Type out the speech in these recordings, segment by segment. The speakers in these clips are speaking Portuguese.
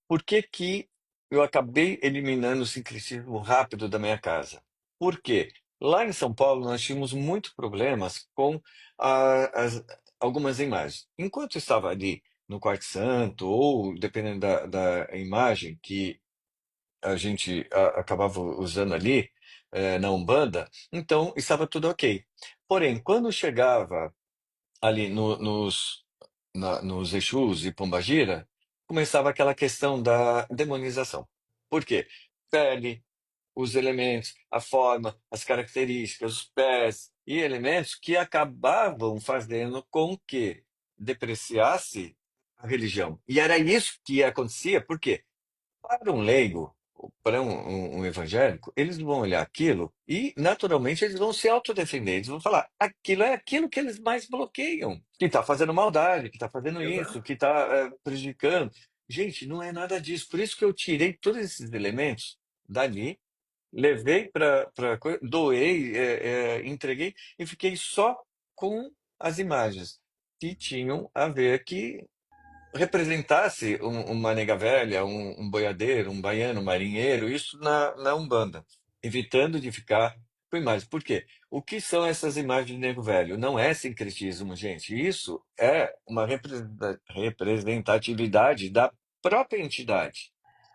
Por que que eu acabei eliminando o sincretismo rápido da minha casa? Por quê? Lá em São Paulo nós tínhamos muitos problemas com algumas imagens. Enquanto eu estava ali no Quarto Santo, ou dependendo da imagem que a gente acabava usando ali, na Umbanda, então estava tudo ok. Porém, quando chegava ali nos Exus e Pombagira, começava aquela questão da demonização. Por quê? Pele, os elementos, a forma, as características, os pés e elementos que acabavam fazendo com que depreciasse a religião. E era isso que acontecia, por quê? Para um leigo, para um evangélico, eles vão olhar aquilo e, naturalmente, eles vão se autodefender. Eles vão falar: aquilo é aquilo que eles mais bloqueiam, que está fazendo maldade, que está fazendo isso, Exato. que está prejudicando. Gente, não é nada disso. Por isso que eu tirei todos esses elementos dali, levei doei, entreguei e fiquei só com as imagens que tinham a ver que representasse uma nega velha, um boiadeiro, um baiano, um marinheiro, isso na Umbanda, evitando de ficar com imagens. Por quê? O que são essas imagens de nego velho? Não é sincretismo, gente. Isso é uma representatividade da própria entidade.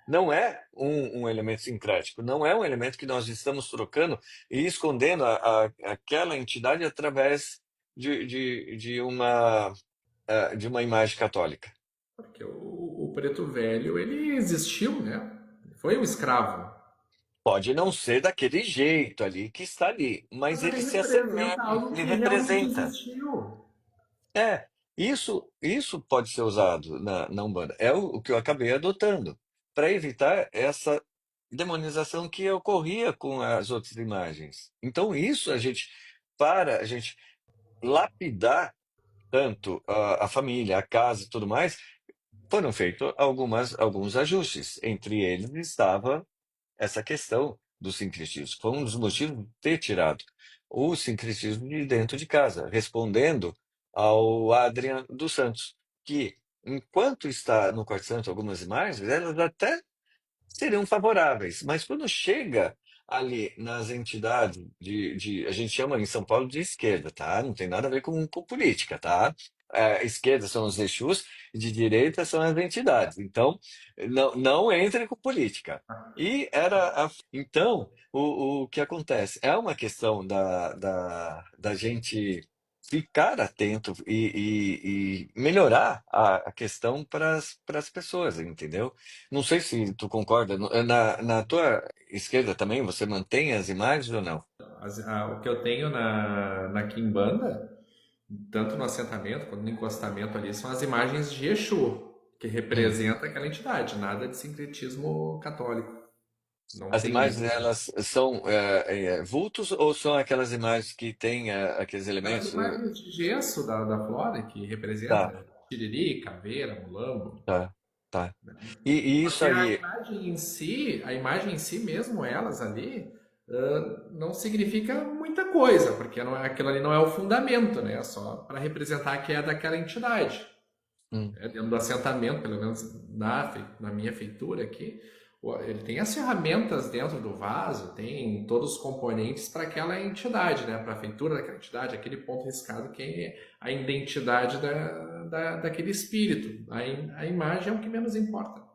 Não é um elemento sincrético, não é um elemento que nós estamos trocando e escondendo aquela entidade através de uma imagem católica. Porque o preto velho, ele existiu, né? Ele foi um escravo. Pode não ser daquele jeito ali que está ali, Mas mas ele ele se representa assemelha, algo ele que realmente representa. existiu. É, isso pode ser usado na Umbanda. É o que eu acabei adotando, para evitar essa demonização que ocorria com as outras imagens. Então, isso para a gente lapidar tanto a família, a casa e tudo mais, foram feitos alguns ajustes. Entre eles estava essa questão do sincretismo. Foi um dos motivos de ter tirado o sincretismo de dentro de casa, respondendo ao Adrian dos Santos, que, enquanto está no Quarto Santo algumas imagens, elas até seriam favoráveis, mas quando chega ali nas entidades a gente chama em São Paulo de esquerda, tá? Não tem nada a ver com política, tá? Esquerda são os Exus e de direita são as entidades. Então, não entre com política. Então, o que acontece? É uma questão da gente ficar atento e melhorar a questão para as pessoas, entendeu? Não sei se tu concorda. Na tua esquerda também você mantém as imagens ou não? O que eu tenho na Quimbanda, tanto no assentamento quanto no encostamento ali, são as imagens de Exu, que Hum. representa aquela entidade, nada de sincretismo católico. Não As tem imagens, isso. elas são vultos ou são aquelas imagens que têm aqueles As elementos? imagens de gesso da flora, que representa Tá, tiriri, caveira, mulambo. tá, tá. E isso Porque aí. a imagem em si mesmo, elas ali, não significa muita coisa, porque aquilo ali não é o fundamento, né? É só para representar que é daquela entidade. Hum. Dentro do assentamento, pelo menos na minha feitura aqui, ele tem as ferramentas dentro do vaso, tem todos os componentes para aquela entidade, né? Para a feitura daquela entidade, aquele ponto riscado que é a identidade daquele espírito. A imagem é o que menos importa.